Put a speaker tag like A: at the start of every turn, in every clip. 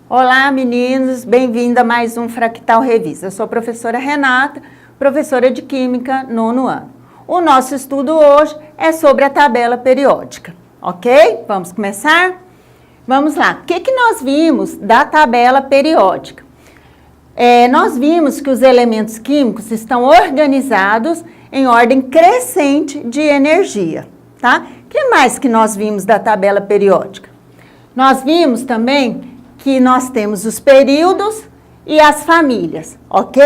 A: Olá, meninos, bem-vindo a mais um Fractal Revista. Eu sou a professora Renata, professora de Química, nono ano. O nosso estudo hoje é sobre a tabela periódica, ok? Vamos começar? Vamos lá. O que nós vimos da tabela periódica? Nós vimos que os elementos químicos estão organizados em ordem crescente de energia, tá? O que mais que nós vimos da tabela periódica? Nós vimos também que nós temos os períodos e as famílias, ok?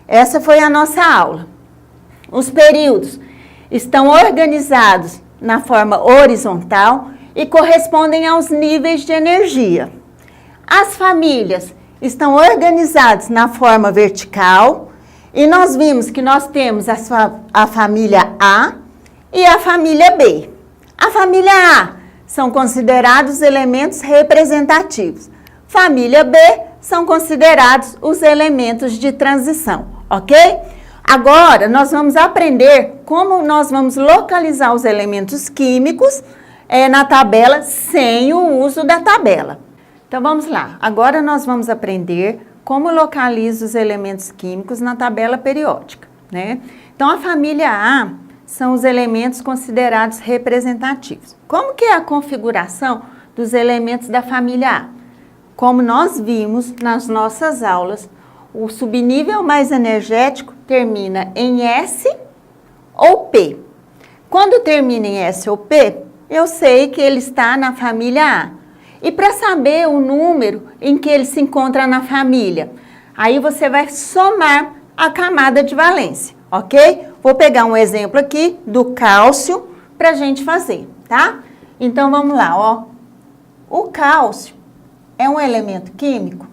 A: Essa foi a nossa aula. Os períodos estão organizados na forma horizontal e correspondem aos níveis de energia. As famílias estão organizadas na forma vertical e nós vimos que nós temos a família A e a família B. A família A são considerados elementos representativos. Família B são considerados os elementos de transição, ok? Agora, nós vamos aprender como nós vamos localizar os elementos químicos na tabela sem o uso da tabela. Então, vamos lá. Agora, nós vamos aprender como localiza os elementos químicos na tabela periódica, né? Então, a família A são os elementos considerados representativos. Como que é a configuração dos elementos da família A? Como nós vimos nas nossas aulas, o subnível mais energético termina em S ou P. Quando termina em S ou P, eu sei que ele está na família A. E para saber o número em que ele se encontra na família, aí você vai somar a camada de valência, ok? Vou pegar um exemplo aqui do cálcio para a gente fazer, tá? Então, vamos lá, ó. O cálcio é um elemento químico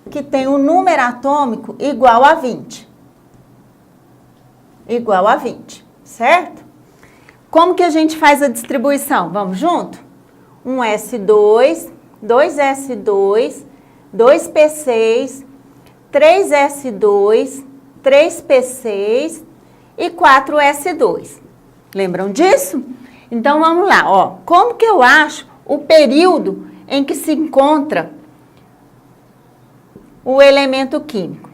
A: que tem um número atômico igual a 20. Igual a 20, certo? Como que a gente faz a distribuição? Vamos junto? Um S2, 2S2, 2P6, 3S2, 3P6 e 4S2. Lembram disso? Então, vamos lá, ó. Como que eu acho o período em que se encontra o elemento químico?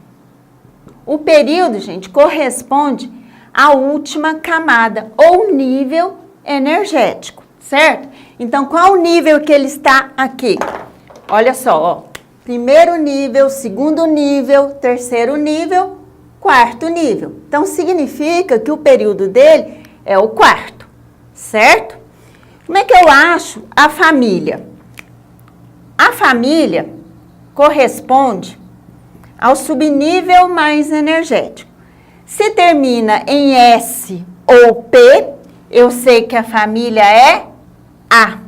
A: O período, gente, corresponde à última camada ou nível energético, certo? Então, qual o nível que ele está aqui? Olha só, ó. Primeiro nível, segundo nível, terceiro nível, quarto nível. Então, significa que o período dele é o quarto, certo? Como é que eu acho a família? A família corresponde ao subnível mais energético. Se termina em S ou P, eu sei que a família é A.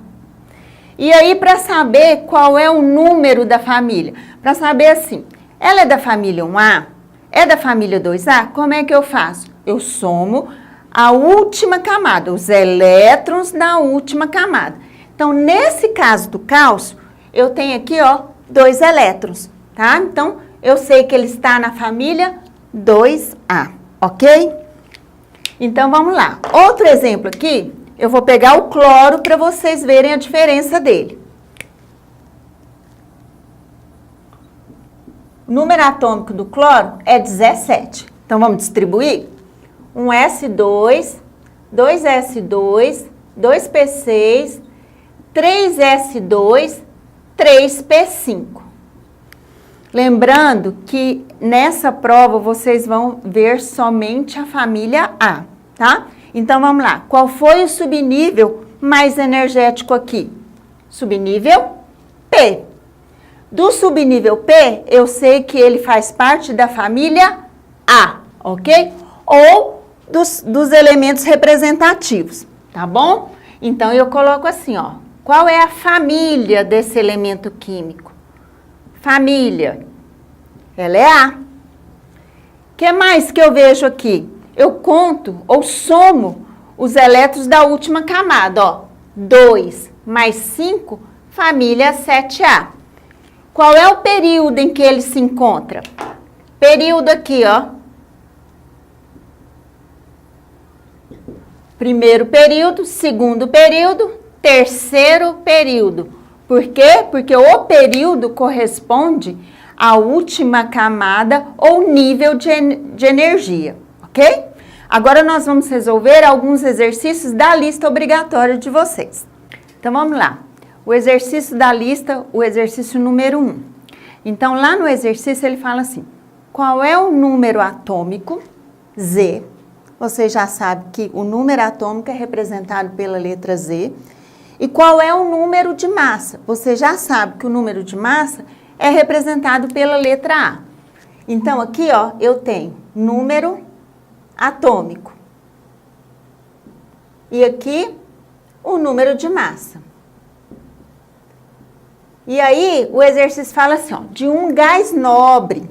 A: E aí, para saber qual é o número da família, para saber assim, ela é da família 1A? É da família 2A? Como é que eu faço? Eu somo a última camada, os elétrons da última camada. Então, nesse caso do cálcio, eu tenho aqui, ó, 2 elétrons, tá? Então, eu sei que ele está na família 2A, ok? Então, vamos lá. Outro exemplo aqui, eu vou pegar o cloro para vocês verem a diferença dele. O número atômico do cloro é 17. Então, vamos distribuir? Um S2, 2S2, 2P6, 3S2, 3P5. Lembrando que nessa prova vocês vão ver somente a família A, tá? Então, vamos lá. Qual foi o subnível mais energético aqui? Subnível P. Do subnível P, eu sei que ele faz parte da família A, ok? Ou dos elementos representativos, tá bom? Então, eu coloco assim, ó. Qual é a família desse elemento químico? Família. Ela é A. O que mais que eu vejo aqui? Eu conto ou somo os elétrons da última camada, ó. 2 mais 5, família 7A. Qual é o período em que ele se encontra? Período aqui, ó. Primeiro período, segundo período, terceiro período. Por quê? Porque o período corresponde à última camada ou nível de energia, ok? Agora nós vamos resolver alguns exercícios da lista obrigatória de vocês. Então vamos lá. O exercício da lista, o exercício número 1. Então lá no exercício ele fala assim: qual é o número atômico Z? Você já sabe que o número atômico é representado pela letra Z. E qual é o número de massa? Você já sabe que o número de massa é representado pela letra A. Então aqui, ó, eu tenho número atômico. E aqui o número de massa. E aí o exercício fala assim, ó, de um gás nobre.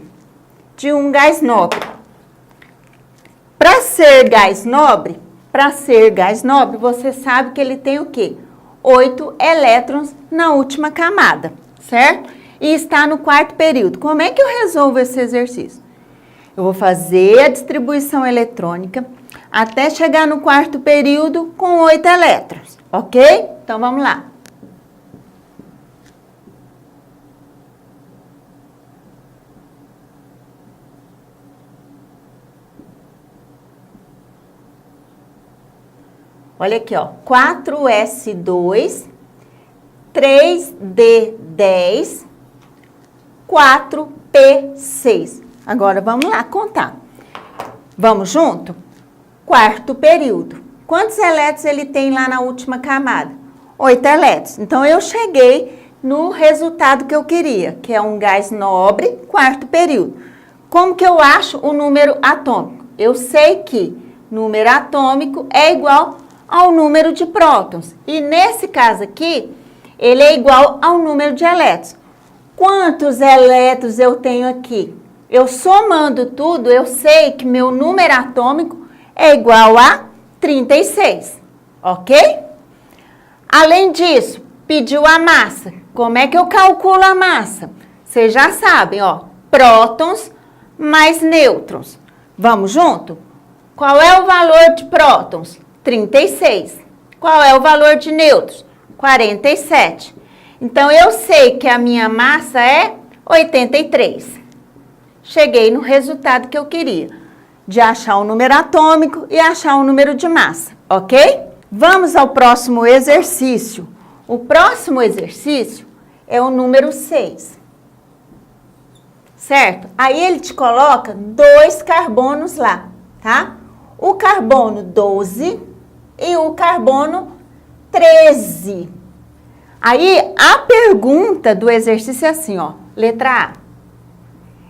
A: Para ser gás nobre, você sabe que ele tem o quê? 8 elétrons na última camada, certo? E está no quarto período. Como é que eu resolvo esse exercício? Eu vou fazer a distribuição eletrônica até chegar no quarto período com 8 elétrons, ok? Então vamos lá. Olha aqui, ó, 4S2, 3D10, 4P6. Agora, vamos lá contar. Vamos junto? Quarto período. Quantos elétrons ele tem lá na última camada? 8 elétrons. Então, eu cheguei no resultado que eu queria, que é um gás nobre, quarto período. Como que eu acho o número atômico? Eu sei que número atômico é igual ao número de prótons. E nesse caso aqui, ele é igual ao número de elétrons. Quantos elétrons eu tenho aqui? Eu somando tudo, eu sei que meu número atômico é igual a 36, ok? Além disso, pediu a massa. Como é que eu calculo a massa? Vocês já sabem, ó, prótons mais nêutrons. Vamos junto? Qual é o valor de prótons? 36. Qual é o valor de nêutrons? 47. Então, eu sei que a minha massa é 83. Cheguei no resultado que eu queria, de achar o número atômico e achar o número de massa, ok? Vamos ao próximo exercício. O próximo exercício é o número 6. Certo? Aí ele te coloca 2 carbonos lá, tá? O carbono 12 e o carbono 13. Aí, a pergunta do exercício é assim, ó. Letra A.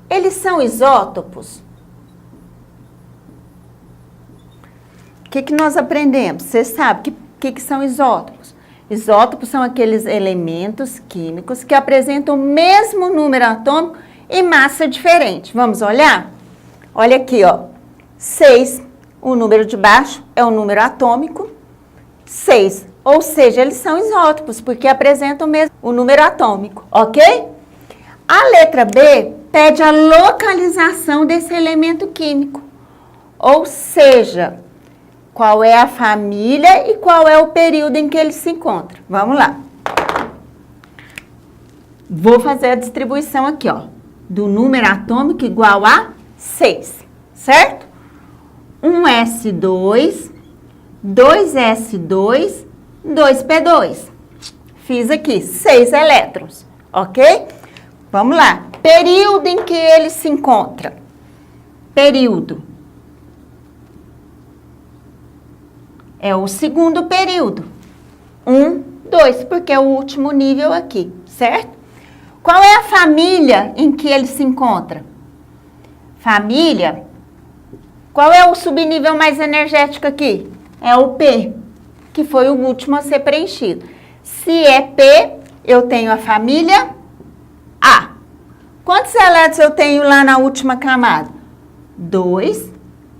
A: Eles são isótopos? O que nós aprendemos? Você sabe o que são isótopos? Isótopos são aqueles elementos químicos que apresentam o mesmo número atômico e massa diferente. Vamos olhar? Olha aqui, ó. 6. O número de baixo é o número atômico, 6. Ou seja, eles são isótopos, porque apresentam mesmo o número atômico, ok? A letra B pede a localização desse elemento químico. Ou seja, qual é a família e qual é o período em que ele se encontra. Vamos lá. Vou fazer a distribuição aqui, ó, do número atômico igual a 6, certo? 1S2, 2S2, 2P2. Fiz aqui 6 elétrons, ok? Vamos lá. Período em que ele se encontra. Período. É o segundo período. 1, 2, porque é o último nível aqui, certo? Qual é a família em que ele se encontra? Família. Qual é o subnível mais energético aqui? É o P, que foi o último a ser preenchido. Se é P, eu tenho a família A. Quantos elétrons eu tenho lá na última camada? 2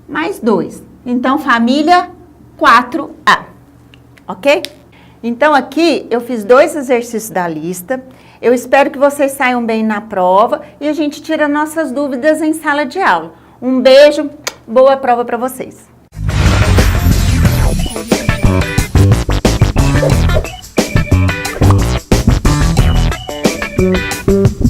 A: mais 2. Então, família 4A. Ok? Então, aqui eu fiz 2 exercícios da lista. Eu espero que vocês saiam bem na prova e a gente tira nossas dúvidas em sala de aula. Um beijo, boa prova para vocês.
B: Música